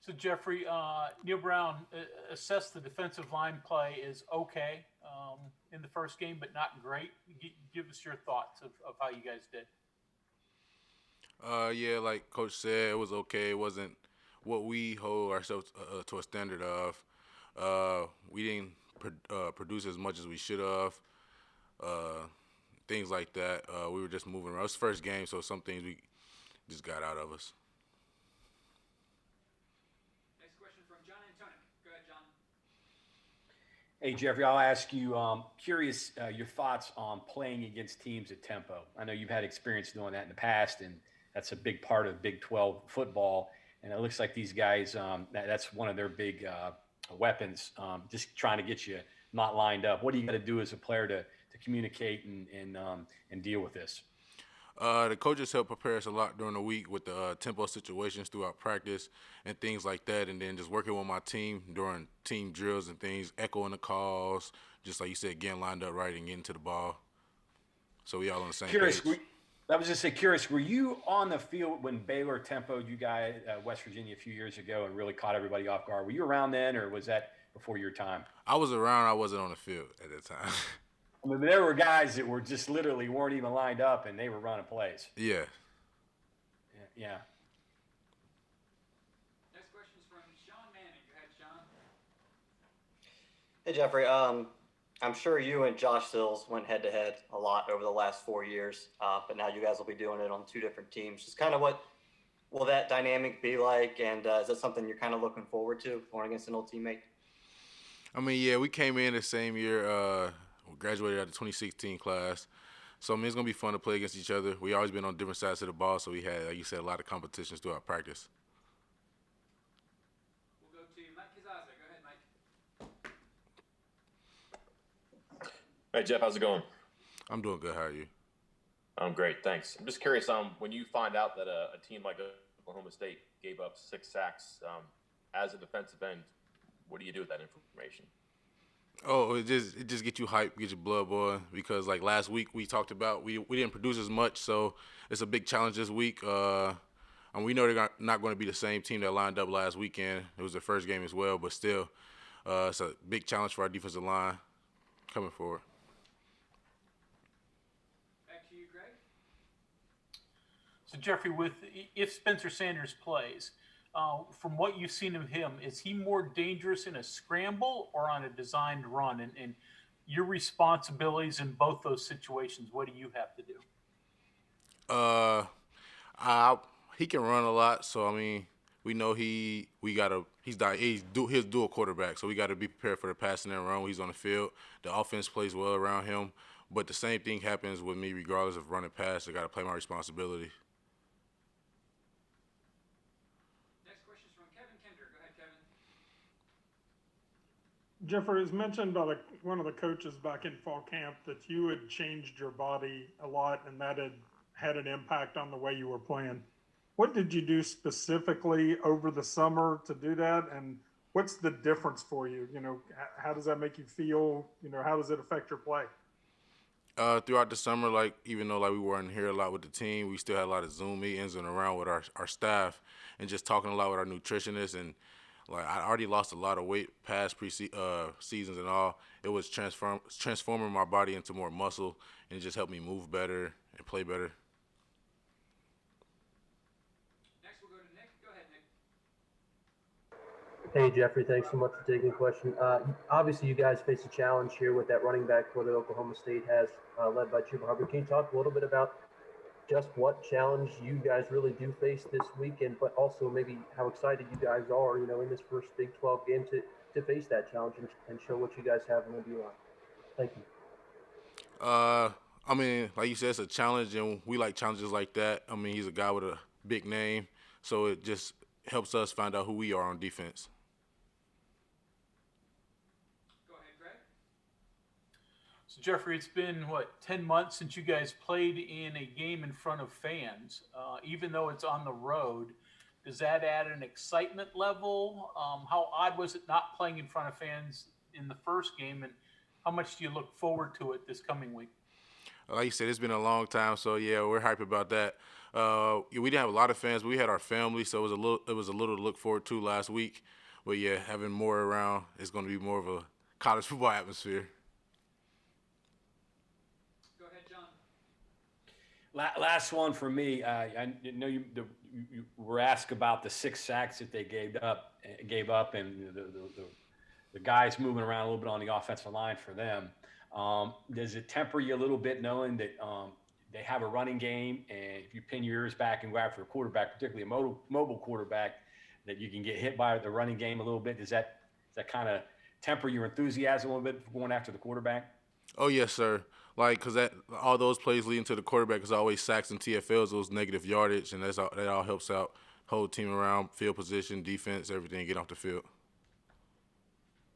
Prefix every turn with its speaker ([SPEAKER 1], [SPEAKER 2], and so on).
[SPEAKER 1] So Jeffrey, Neil Brown assessed the defensive line play is okay in the first game, but not great. Give us your thoughts of how you guys did.
[SPEAKER 2] Yeah, like Coach said, it was okay. It wasn't what we hold ourselves to a standard of. We didn't produce as much as we should have. Uh, Things like that. We were just moving around. It was the first game, so some things we just got out of us.
[SPEAKER 3] Next question from John Antonik. Go ahead, John.
[SPEAKER 4] Hey, Jeffrey, I'll ask you, curious your thoughts on playing against teams at tempo. I know you've had experience doing that in the past, and that's a big part of Big 12 football. And it looks like these guys, that's one of their big weapons, just trying to get you not lined up. What do you got to do as a player to communicate and deal with this?
[SPEAKER 2] The coaches help prepare us a lot during the week with the tempo situations throughout practice and things like that, and then just working with my team during team drills and things, echoing the calls, just like you said, getting lined up right and getting to the ball. So we all on the same
[SPEAKER 4] Curious,
[SPEAKER 2] page.
[SPEAKER 4] I was just say curious. Were you on the field when Baylor tempoed you guys West Virginia a few years ago and really caught everybody off guard? Were you around then, or was that before your time?
[SPEAKER 2] I was around. I wasn't on the field at that time.
[SPEAKER 4] I mean, there were guys that were just literally weren't even lined up and they were running plays.
[SPEAKER 2] Yeah.
[SPEAKER 4] Yeah.
[SPEAKER 3] Next question is from Sean Manning. Go ahead, Sean.
[SPEAKER 5] Hey Jeffrey, I'm sure you and Josh Sills went head to head a lot over the last 4 years, but now you guys will be doing it on two different teams. Just kind of what will that dynamic be like, and is that something you're kind of looking forward to going against an old teammate?
[SPEAKER 2] I mean, yeah, we came in the same year. We graduated out of the 2016 class. So, I mean, it's going to be fun to play against each other. We always been on different sides of the ball, so we had, like you said, a lot of competitions throughout practice.
[SPEAKER 3] We'll go to Mike Kizaza. Go ahead, Mike.
[SPEAKER 6] Hey Jeff, how's it going?
[SPEAKER 2] I'm doing good. How are you?
[SPEAKER 6] I'm great, thanks. I'm just curious, when you find out that a team like Oklahoma State gave up 6 sacks as a defensive end, what do you do with that information?
[SPEAKER 2] Oh, it just get you hyped, get your blood boiling. Because like last week we talked about, we didn't produce as much, so it's a big challenge this week. And we know they're not going to be the same team that lined up last weekend. It was their first game as well, but still, it's a big challenge for our defensive line coming forward.
[SPEAKER 3] Back to you, Greg.
[SPEAKER 1] So Jeffrey, with if Spencer Sanders plays, from what you've seen of him, is he more dangerous in a scramble or on a designed run? And your responsibilities in both those situations, what do you have to do?
[SPEAKER 2] Uh, I, he can run a lot, so I mean, we know he's dual quarterback, so we got to be prepared for the passing and run when he's on the field. The offense plays well around him, but the same thing happens with me regardless of running pass. I got to play my responsibility.
[SPEAKER 3] Next question is from Kevin Kinder. Go ahead, Kevin.
[SPEAKER 7] Jeffrey, it was mentioned by one of the coaches back in fall camp that you had changed your body a lot and that had an impact on the way you were playing. What did you do specifically over the summer to do that? And what's the difference for you? You know, how does that make you feel? You know, how does it affect your play?
[SPEAKER 2] Throughout the summer, like even though like we weren't here a lot with the team, we still had a lot of Zoom meetings and around with our staff and just talking a lot with our nutritionists. And like I already lost a lot of weight past seasons and all. It was transforming my body into more muscle, and it just helped me move better and play better.
[SPEAKER 3] Next, we'll go to Nick. Go ahead, Nick.
[SPEAKER 8] Hey, Jeffrey, thanks so much for taking the question. Obviously, you guys face a challenge here with that running back core that Oklahoma State has, led by Chuba Hubbard. Can you talk a little bit about just what challenge you guys really do face this weekend, but also maybe how excited you guys are, you know, in this first Big 12 game to face that challenge and show what you guys have in the D-line? Thank you.
[SPEAKER 2] I mean, like you said, it's a challenge, and we like challenges like that. I mean, he's a guy with a big name, so it just helps us find out who we are on defense.
[SPEAKER 3] Go ahead, Greg.
[SPEAKER 1] So Jeffrey, it's been 10 months since you guys played in a game in front of fans. Even though it's on the road, does that add an excitement level? How odd was it not playing in front of fans in the first game, and how much do you look forward to it this coming week?
[SPEAKER 2] Like you said, it's been a long time, so yeah, we're hyped about that. Yeah, we didn't have a lot of fans, but we had our family, so it was a little to look forward to last week. But yeah, having more around is going to be more of a college football atmosphere.
[SPEAKER 3] Go ahead, John.
[SPEAKER 4] Last one for me. I know you were asked about the 6 sacks that they gave up, and the guys moving around a little bit on the offensive line for them. Does it temper you a little bit knowing that they have a running game, and if you pin your ears back and go after a quarterback, particularly a mobile quarterback, that you can get hit by the running game a little bit? Does that kind of temper your enthusiasm a little bit for going after the quarterback?
[SPEAKER 2] Oh yes, sir. Like, cause all those plays leading to the quarterback is always sacks and TFLs, those negative yardage, and that all helps out whole team around, field position, defense, everything, get off the field.